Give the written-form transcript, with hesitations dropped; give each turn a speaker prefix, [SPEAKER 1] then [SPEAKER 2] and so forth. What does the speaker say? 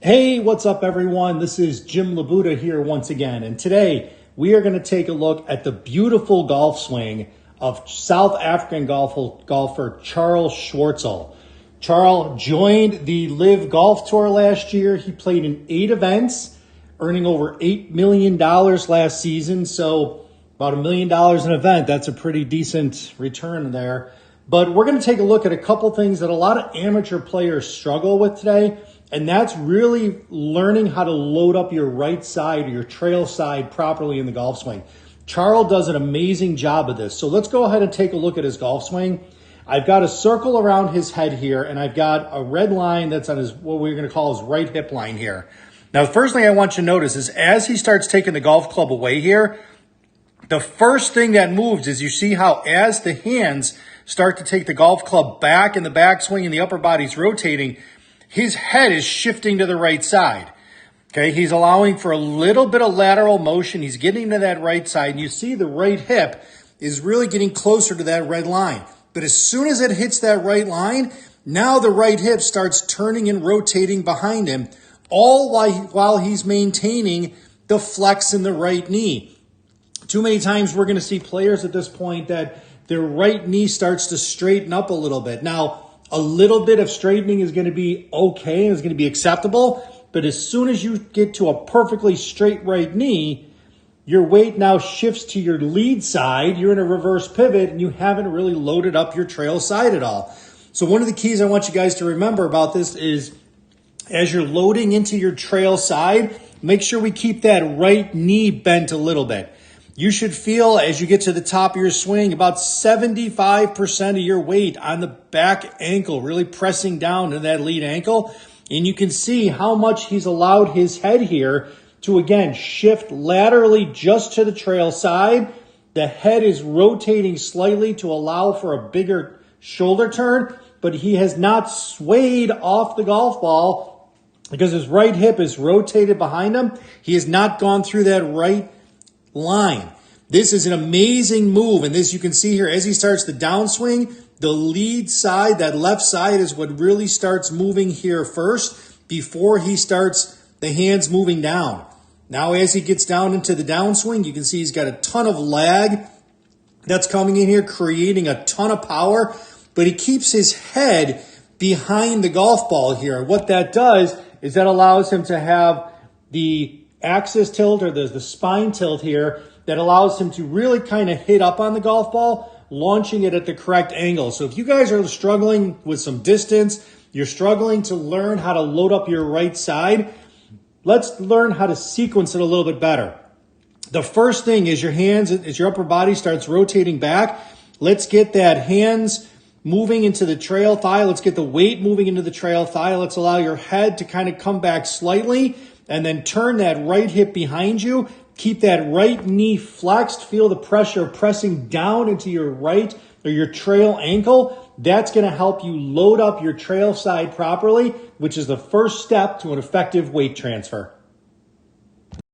[SPEAKER 1] Hey, what's up everyone? This is Jim LaBuda here once again, and today we are going to take a look at the beautiful golf swing of South African golfer Charl Schwartzel. Charl joined the LIV Golf Tour last year. He played in 8 events, earning over $8 million last season, so about $1 million an event. That's a pretty decent return there. But we're going to take a look at a couple things that a lot of amateur players struggle with today, and that's really learning how to load up your right side or your trail side properly in the golf swing. Charl does an amazing job of this. So let's go ahead and take a look at his golf swing. I've got a circle around his head here, and I've got a red line that's on his, what we're going to call his right hip line here. Now, the first thing I want you to notice is as he starts taking the golf club away here, the first thing that moves is you see how as the hands start to take the golf club back in the backswing and the upper body's rotating, his head is shifting to the right side. Okay, he's allowing for a little bit of lateral motion. He's getting to that right side, and you see the right hip is really getting closer to that red line. But as soon as it hits that right line, now the right hip starts turning and rotating behind him, all while he's maintaining the flex in the right knee. Too many times we're going to see players at this point that their right knee starts to straighten up a little bit. Now, a little bit of straightening is going to be okay and is going to be acceptable, but as soon as you get to a perfectly straight right knee, your weight now shifts to your lead side. You're in a reverse pivot and you haven't really loaded up your trail side at all. So one of the keys I want you guys to remember about this is as you're loading into your trail side, make sure we keep that right knee bent a little bit. You should feel as you get to the top of your swing about 75% of your weight on the back ankle, really pressing down to that lead ankle. And you can see how much he's allowed his head here to, again, shift laterally just to the trail side. The head is rotating slightly to allow for a bigger shoulder turn, but he has not swayed off the golf ball because his right hip is rotated behind him. He has not gone through that right line. This is an amazing move, and this you can see here as he starts the downswing, the lead side, that left side is what really starts moving here first before he starts the hands moving down. Now as he gets down into the downswing, you can see he's got a ton of lag that's coming in here, creating a ton of power, but he keeps his head behind the golf ball here. What that does is that allows him to have the axis tilt or the spine tilt here that allows him to really kind of hit up on the golf ball, launching it at the correct angle. So if you guys are struggling with some distance, you're struggling to learn how to load up your right side, let's learn how to sequence it a little bit better. The first thing is your hands, as your upper body starts rotating back, let's get that hands moving into the trail thigh. Let's get the weight moving into the trail thigh. Let's allow your head to kind of come back slightly and then turn that right hip behind you. Keep that right knee flexed. Feel the pressure pressing down into your right or your trail ankle. That's going to help you load up your trail side properly, which is the first step to an effective weight transfer.